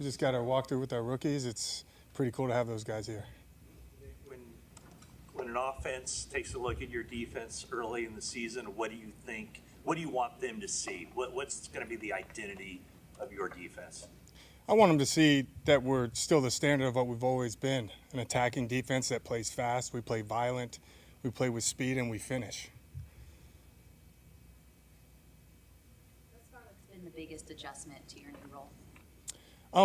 We just got our walkthrough with our rookies. It's pretty cool to have those guys here. When an offense takes a look at your defense early in the season, what do you think? What do you want them to see? What's going to be the identity of your defense? I want them to see that we're still the standard of what we've always been, an attacking defense that plays fast, we play violent, we play with speed, and we finish. What's been the biggest adjustment to your new role?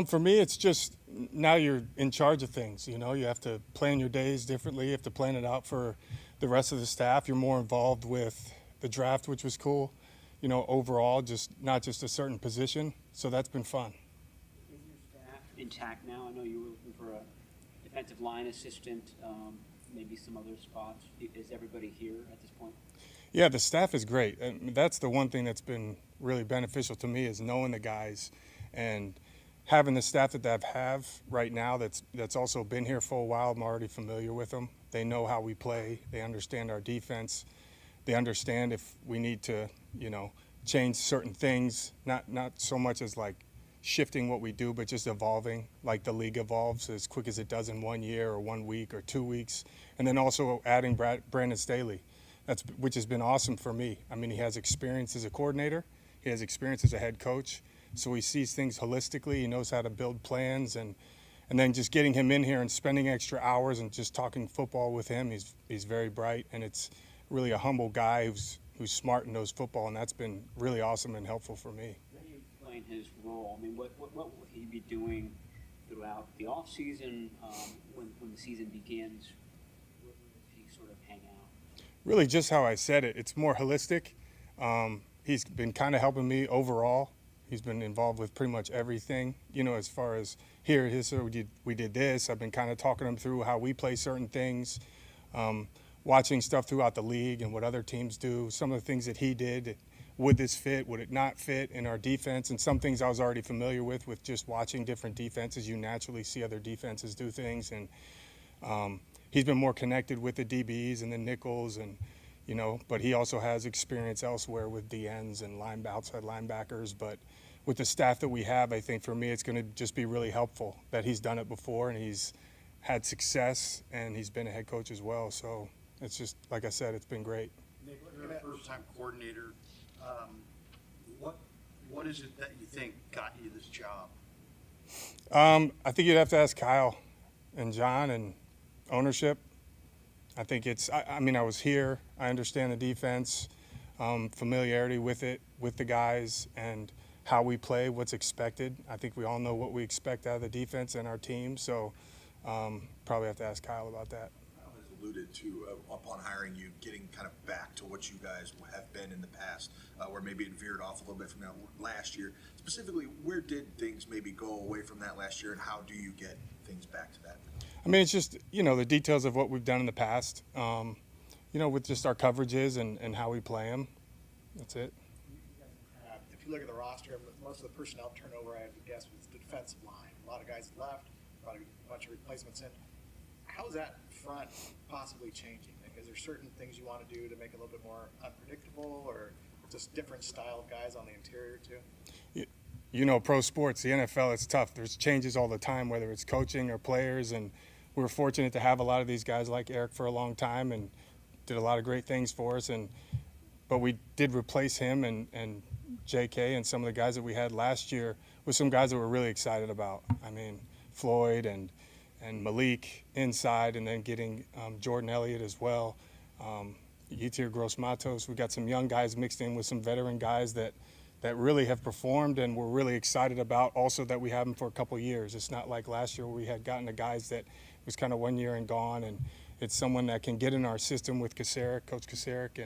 For me, it's just now you're in charge of things. You know, you have to plan your days differently. You have to plan it out for the rest of the staff. You're more involved with the draft, which was cool. You know, overall, just not just a certain position. So that's been fun. Is your staff intact now? I know you were looking for a defensive line assistant, maybe some other spots. Is everybody here at this point? Yeah, the staff is great. And that's the one thing that's been really beneficial to me is knowing the guys and having the staff that I have right now that's also been here for a while. I'm already familiar with them. They know how we play. They understand our defense. They understand if we need to, you know, change certain things, not so much as like shifting what we do, but just evolving like the league evolves as quick as it does in 1 year or 1 week or 2 weeks. And then also adding Brandon Staley, which has been awesome for me. I mean, he has experience as a coordinator. He has experience as a head coach. So he sees things holistically. He knows how to build plans, and then just getting him in here and spending extra hours and just talking football with him. He's very bright, and it's really a humble guy who's smart and knows football, and that's been really awesome and helpful for me. How do you explain his role? I mean, what will he be doing throughout the off season when the season begins? Where does he sort of hang out? Really, just how I said it. It's more holistic. He's been kind of helping me overall. He's been involved with pretty much everything, you know, as far as here, we did this. I've been kind of talking him through how we play certain things, watching stuff throughout the league and what other teams do, some of the things that he did. Would this fit? Would it not fit in our defense? And some things I was already familiar with just watching different defenses. You naturally see other defenses do things. And he's been more connected with the DBs and the nickels and, you know, but he also has experience elsewhere with DNs and outside linebackers. But with the staff that we have, I think for me it's going to just be really helpful that he's done it before and he's had success and he's been a head coach as well. So it's just, like I said, it's been great. Nick, you're a first-time coordinator. What is it that you think got you this job? I think you'd have to ask Kyle and John and ownership. I think I mean, I was here. I understand the defense, familiarity with it, with the guys, and how we play, what's expected. I think we all know what we expect out of the defense and our team, so probably have to ask Kyle about that. Kyle has alluded to, upon hiring you, getting kind of back to what you guys have been in the past, where maybe it veered off a little bit from that last year. Specifically, where did things maybe go away from that last year, and how do you get things back to that? I mean, it's just, you know, the details of what we've done in the past, you know, with just our coverages and how we play them. That's it. If you look at the roster, most of the personnel turnover, I would guess, was the defensive line. A lot of guys left, brought a bunch of replacements in. How is that front possibly changing? Like, is there certain things you want to do to make it a little bit more unpredictable, or just different style of guys on the interior too? You know, pro sports, the NFL, it's tough. There's changes all the time, whether it's coaching or players, and we're fortunate to have a lot of these guys like Eric for a long time and did a lot of great things for us. But we did replace him and JK and some of the guys that we had last year with some guys that we're really excited about. I mean, Floyd and Malik inside, and then getting Jordan Elliott as well. Yetur Gross-Matos. We got some young guys mixed in with some veteran guys that really have performed, and we're really excited about also that we have them for a couple of years. It's not like last year where we had gotten the guys that was kind of 1 year and gone, and it's someone that can get in our system with Coach Kasarik,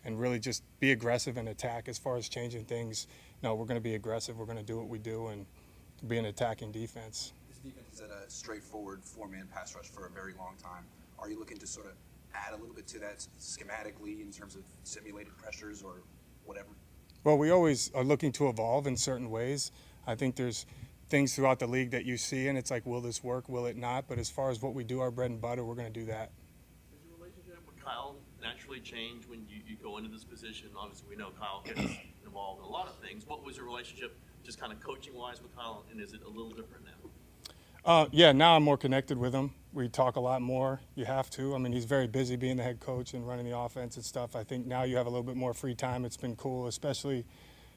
and really just be aggressive and attack. As far as changing things, no, we're going to be aggressive. We're going to do what we do and be an attacking defense. This defense is at a straightforward four-man pass rush for a very long time. Are you looking to sort of add a little bit to that schematically in terms of simulated pressures or whatever? Well, we always are looking to evolve in certain ways. I think there's things throughout the league that you see, and it's like, will this work, will it not? But as far as what we do, our bread and butter, we're going to do that. Does your relationship with Kyle naturally change when you go into this position? Obviously, we know Kyle gets involved in a lot of things. What was your relationship just kind of coaching wise with Kyle, and is it a little different now? Yeah, now I'm more connected with him. We talk a lot more. You have to. I mean, he's very busy being the head coach and running the offense and stuff. I think now you have a little bit more free time. It's been cool, especially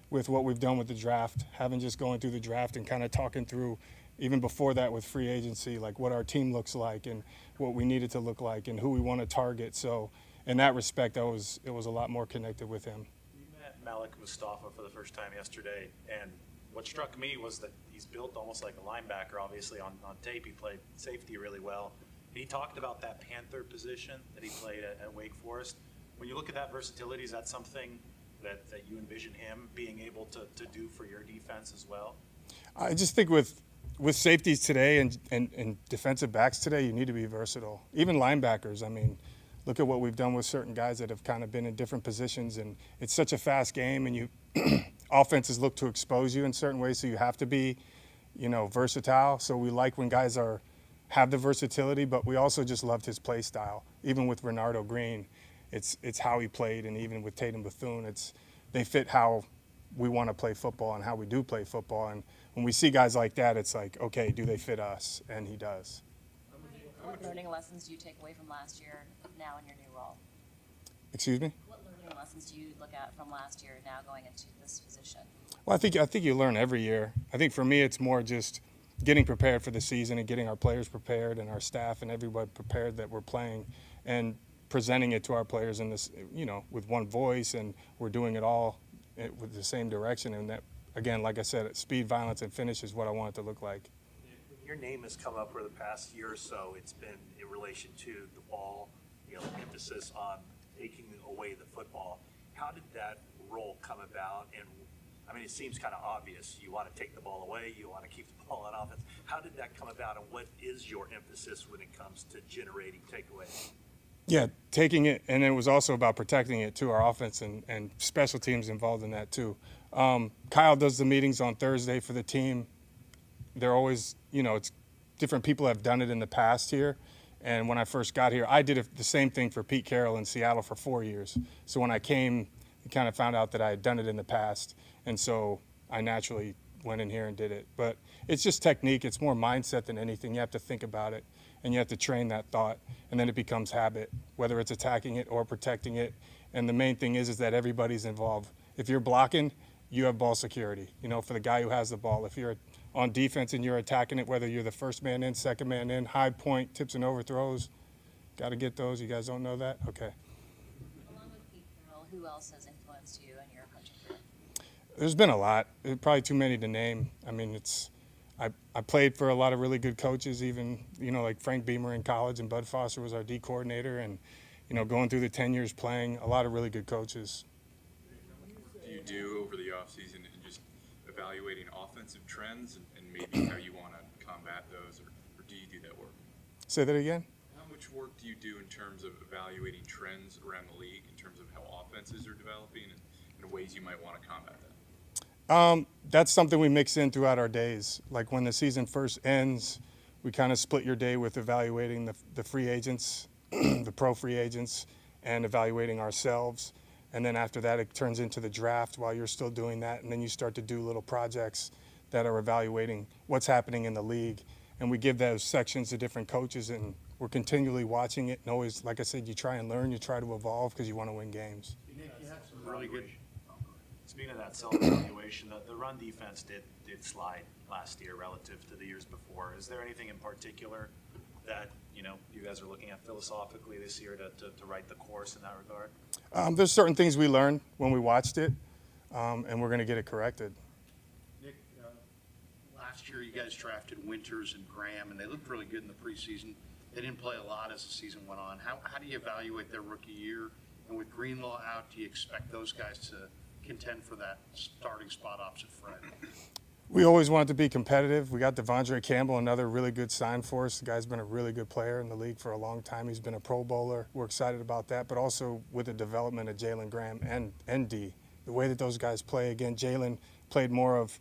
with what we've done with the draft, having just going through the draft and kind of talking through, even before that with free agency, like what our team looks like and what we need it to look like and who we want to target. So in that respect, it was a lot more connected with him. You met Malik Mustafa for the first time yesterday, and what struck me was that he's built almost like a linebacker. Obviously, on tape, he played safety really well. He talked about that Panther position that he played at Wake Forest. When you look at that versatility, is that something that you envision him being able to do for your defense as well? I just think with safeties today and defensive backs today, you need to be versatile. Even linebackers, I mean, look at what we've done with certain guys that have kind of been in different positions, and it's such a fast game, and you offenses look to expose you in certain ways, so you have to be, versatile. So we like when guys have the versatility, but we also just loved his play style. Even with Renardo Green, it's how he played, and even with Tatum Bethune, they fit how we want to play football and how we do play football. And when we see guys like that, it's like, okay, do they fit us? And he does. What learning lessons do you take away from last year now in your new role? Excuse me? What learning lessons do you look at from last year now going into this position? Well, I think you learn every year. I think for me, it's more just getting prepared for the season and getting our players prepared and our staff and everybody prepared that we're playing and presenting it to our players in this, with one voice, and we're doing it all with the same direction. And that, again, like I said, speed, violence, and finish is what I want it to look like. Your name has come up for the past year or so. It's been in relation to the ball, emphasis on taking away the football. How did that role come about? And I mean, it seems kind of obvious. You want to take the ball away. You want to keep the ball on offense. How did that come about, and what is your emphasis when it comes to generating takeaways? Yeah, taking it, and it was also about protecting it to our offense and special teams involved in that too. Kyle does the meetings on Thursday for the team. They're always, it's different people have done it in the past here. And when I first got here, I did the same thing for Pete Carroll in Seattle for 4 years. So when I came, I kind of found out that I had done it in the past. And so I naturally went in here and did it. But it's just technique. It's more mindset than anything. You have to think about it, and you have to train that thought, and then it becomes habit, whether it's attacking it or protecting it. And the main thing is that everybody's involved. If you're blocking, you have ball security, for the guy who has the ball. If you're on defense and you're attacking it, whether you're the first man in, second man in, high point, tips and overthrows, got to get those. You guys don't know that? Okay. Along with Pete Carroll, who else has influenced you in your coaching career? There's been a lot. Probably too many to name. I mean, I played for a lot of really good coaches, even, like Frank Beamer in college, and Bud Foster was our D coordinator, and, going through the 10 years playing, a lot of really good coaches. Do you do over the offseason and just evaluating offensive trends and maybe how you want to combat those, or do you do that work? Say that again? How much work do you do in terms of evaluating trends around the league, in terms of how offenses are developing and ways you might want to combat that? That's something we mix in throughout our days. Like when the season first ends, we kind of split your day with evaluating the free agents, the pro free agents, and evaluating ourselves. And then after that, it turns into the draft while you're still doing that. And then you start to do little projects that are evaluating what's happening in the league. And we give those sections to different coaches, and we're continually watching it. And always, like I said, you try and learn, you try to evolve because you want to win games. Nick, you had some really good. Speaking of that self-evaluation, the run defense did slide last year relative to the years before. Is there anything in particular that you guys are looking at philosophically this year to write the course in that regard? There's certain things we learned when we watched it, and we're going to get it corrected. Nick, last year you guys drafted Winters and Graham, and they looked really good in the preseason. They didn't play a lot as the season went on. How do you evaluate their rookie year? And with Greenlaw out, do you expect those guys to contend for that starting spot opposite Fred? We always wanted to be competitive. We got Devondre Campbell, another really good sign for us. The guy's been a really good player in the league for a long time. He's been a Pro Bowler. We're excited about that, but also with the development of Jalen Graham and D. The way that those guys play, again, Jalen played more of,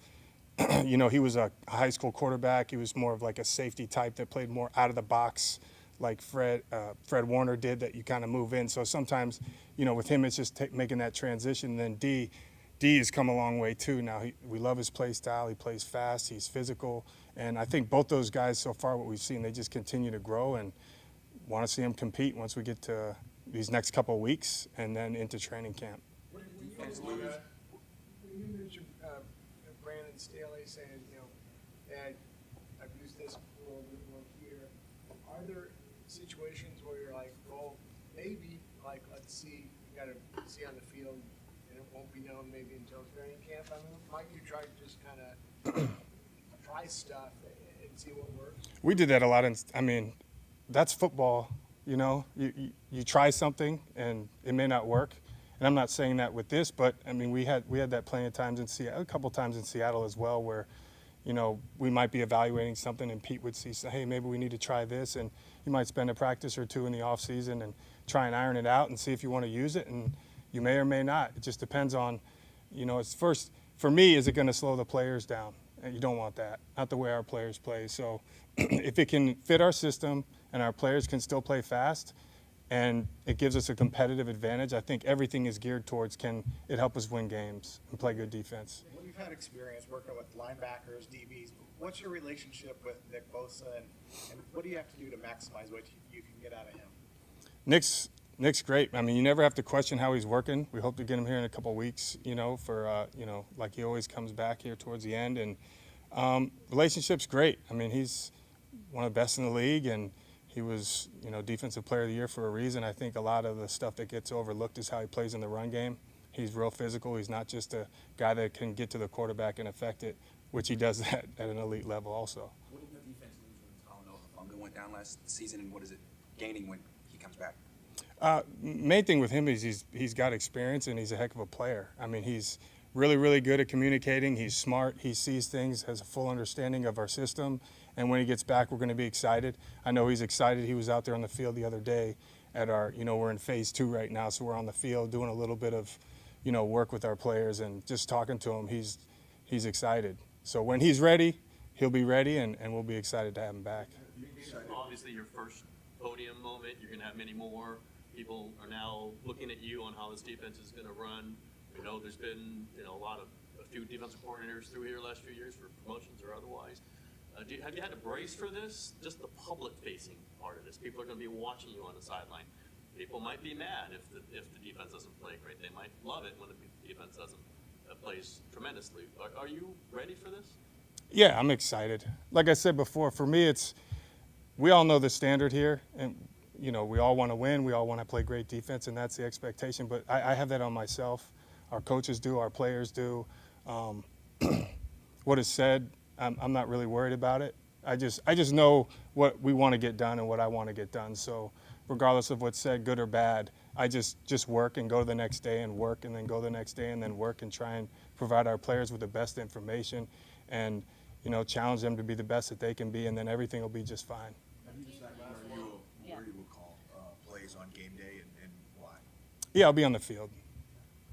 he was a high school quarterback. He was more of like a safety type that played more out of the box, like Fred Warner did, that you kind of move in. So sometimes, with him, it's just making that transition. And then D, D has come a long way too. Now we love his play style. He plays fast. He's physical, and I think both those guys so far, what we've seen, they just continue to grow, and want to see them compete once we get to these next couple of weeks and then into training camp. When you mentioned Brandon Staley saying, Dad, I've used this a little bit more here, are there situations where you're like, well, maybe, like, let's see, you got to see on the field, and it won't be known maybe until training camp? I mean, might you try to just kind of try stuff and see what works? We did that a lot. That's football. You try something and it may not work. And I'm not saying that with this, but we had that plenty of times in Seattle, a couple times in Seattle as well, where we might be evaluating something and Pete would say, hey, maybe we need to try this, and you might spend a practice or two in the off season and try and iron it out and see if you want to use it, and you may or may not. It just depends on, it's first, for me, is it going to slow the players down? And you don't want that, not the way our players play. So if it can fit our system and our players can still play fast and it gives us a competitive advantage, I think everything is geared towards, can it help us win games and play good defense? Well, you've had experience working with linebackers, DBs. What's your relationship with Nick Bosa, and what do you have to do to maximize what you can get out of him? Nick's great. You never have to question how he's working. We hope to get him here in a couple of weeks, for, like he always comes back here towards the end. And relationship's great. He's one of the best in the league, and he was, Defensive Player of the Year for a reason. I think a lot of the stuff that gets overlooked is how he plays in the run game. He's real physical. He's not just a guy that can get to the quarterback and affect it, which he does that at an elite level also. What did the defense lose when Talanoa Hufanga went down last season, and what is it gaining when he comes back? Main thing with him is he's got experience and he's a heck of a player. He's really, really good at communicating. He's smart. He sees things, has a full understanding of our system. And when he gets back, we're going to be excited. I know he's excited. He was out there on the field the other day at our, we're in phase 2 right now, so we're on the field doing a little bit of, work with our players and just talking to him. He's excited. So when he's ready, he'll be ready, and we'll be excited to have him back. Obviously, your first podium moment, you're going to have many more. People are now looking at you on how this defense is going to run. We know there's been a few defensive coordinators through here last few years for promotions or otherwise. Have you had to brace for this? Just the public-facing part of this. People are going to be watching you on the sideline. People might be mad if the defense doesn't play great. They might love it when the defense doesn't plays tremendously. Are you ready for this? Yeah, I'm excited. Like I said before, for me, we all know the standard here, and we all want to win. We all want to play great defense, and that's the expectation. But I have that on myself. Our coaches do. Our players do. What is said, I'm not really worried about it. I just know what we want to get done and what I want to get done. So regardless of what's said, good or bad, I just work and go the next day and work and then go the next day and then work and try and provide our players with the best information and, challenge them to be the best that they can be, and then everything will be just fine. Have you decided where you will call plays on game day and why? Yeah, I'll be on the field.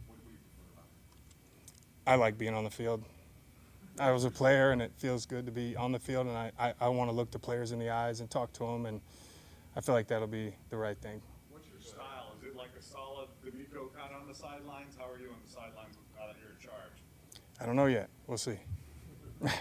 What do you prefer about it? I like being on the field. I was a player, and it feels good to be on the field, and I want to look the players in the eyes and talk to them, and I feel like that'll be the right thing. What's your style? Is it like a solid D'Amico kind of on the sidelines? How are you on the sidelines now that you're in charge? I don't know yet. We'll see. All right.